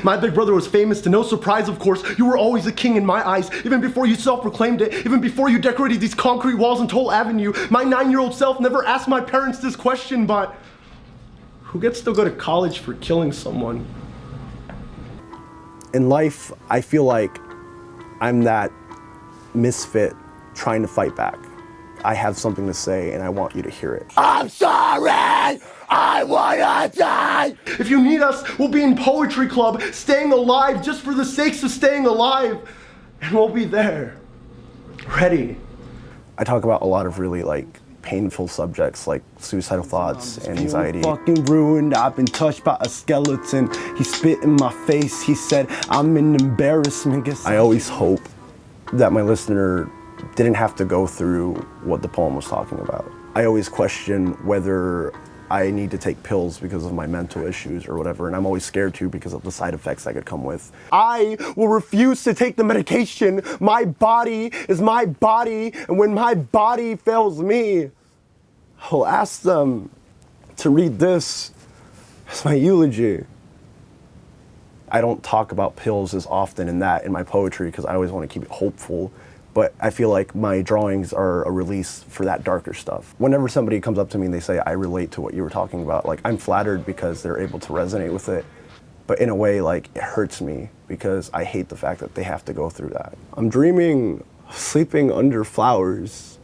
My big brother was famous, to no surprise, of course. You were always a king in my eyes, even before you self-proclaimed it, even before you decorated these concrete walls and Toll Avenue. My 9-year-old self never asked my parents this question, but who gets to go to college for killing someone? In life, I feel like I'm that misfit trying to fight back. I have something to say and I want you to hear it. I'm sorry! I wanna die! If you need us, we'll be in poetry club, staying alive just for the sakes of staying alive. And we'll be there, ready. I talk about a lot of really painful subjects like suicidal thoughts and anxiety. Fucking ruined, I've been touched by a skeleton. He spit in my face, he said, I'm an embarrassment. I always hope that my listener didn't have to go through what the poem was talking about. I always question whether I need to take pills because of my mental issues or whatever, and I'm always scared to because of the side effects that could come with. I will refuse to take the medication. My body is my body, and when my body fails me, I'll ask them to read this as my eulogy. I don't talk about pills as often in my poetry because I always want to keep it hopeful. But I feel like my drawings are a release for that darker stuff. Whenever somebody comes up to me and they say, I relate to what you were talking about, I'm flattered because they're able to resonate with it. But in a way, it hurts me because I hate the fact that they have to go through that. I'm dreaming of sleeping under flowers.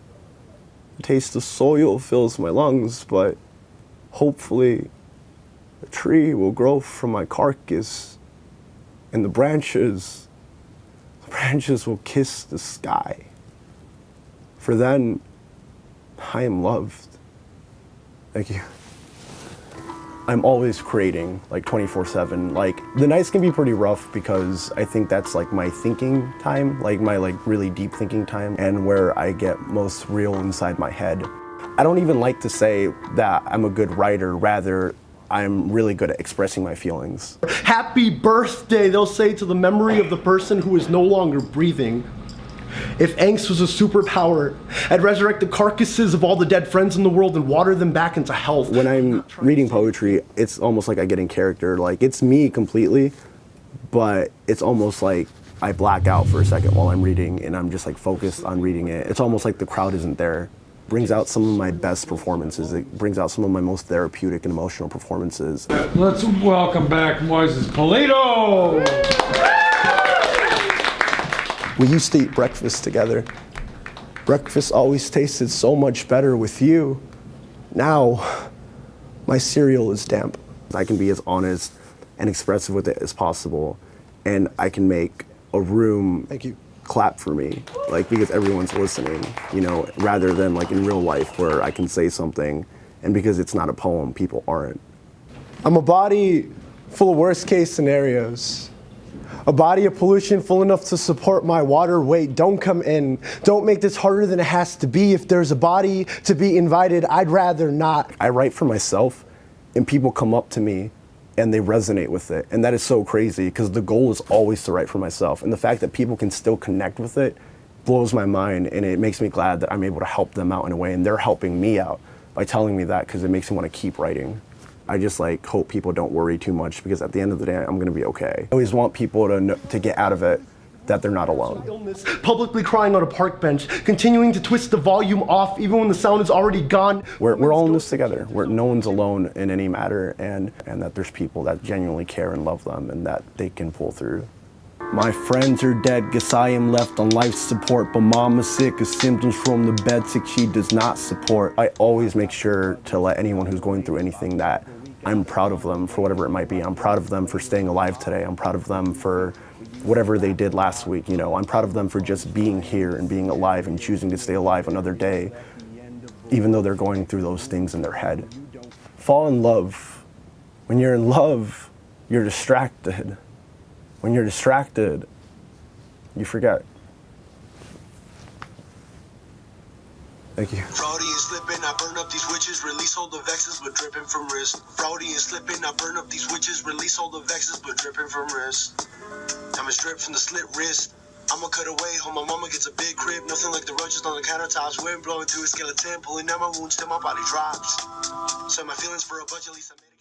The taste of soil fills my lungs, but hopefully a tree will grow from my carcass and the branches will kiss the sky. For then, I am loved. Thank you. I'm always creating, 24/7. The nights can be pretty rough because I think that's my thinking time, my really deep thinking time, and where I get most real inside my head. I don't even like to say that I'm a good writer, rather I'm really good at expressing my feelings. Happy birthday, they'll say to the memory of the person who is no longer breathing. If angst was a superpower, I'd resurrect the carcasses of all the dead friends in the world and water them back into health. When I'm reading poetry, it's almost like I get in character. It's me completely, but it's almost like I black out for a second while I'm reading and I'm just focused on reading it. It's almost like the crowd isn't there. Brings out some of my best performances. It brings out some of my most therapeutic and emotional performances. Let's welcome back Moises Polito! We used to eat breakfast together. Breakfast always tasted so much better with you. Now, my cereal is damp. I can be as honest and expressive with it as possible, and I can make a room Thank you. clap for me, because everyone's listening, rather than in real life where I can say something, and because it's not a poem, people aren't. I'm a body full of worst case scenarios. A body of pollution full enough to support my water weight. Don't come in. Don't make this harder than it has to be. If there's a body to be invited, I'd rather not. I write for myself, and people come up to me and they resonate with it. And that is so crazy because the goal is always to write for myself. And the fact that people can still connect with it blows my mind, and it makes me glad that I'm able to help them out in a way, and they're helping me out by telling me that because it makes me want to keep writing. I just hope people don't worry too much because at the end of the day, I'm gonna be okay. I always want people to get out of it that they're not alone. Illness, publicly crying on a park bench, continuing to twist the volume off even when the sound is already gone. We're all in this together. No one's alone in any matter, and that there's people that genuinely care and love them and that they can pull through. My friends are dead, guess I am left on life support, but mama's sick of symptoms from the bed sick she does not support. I always make sure to let anyone who's going through anything that I'm proud of them for whatever it might be. I'm proud of them for staying alive today. I'm proud of them for whatever they did last week. I'm proud of them for just being here and being alive and choosing to stay alive another day, even though they're going through those things in their head. Fall in love. When you're in love, you're distracted. When you're distracted, you forget. Thank you. Fraudian slipping, I burn up these witches, release all the vexes, but dripping from wrist. Fraudian slipping, I burn up these witches, release all the vexes, but dripping from wrist. Diamonds drip from the slit wrist. I'ma cut away, home my mama gets a big crib, nothing like the roaches on the countertops, wind blowing through a skeleton, pulling out my wounds till my body drops. So my feelings for a bunch, at least I made it.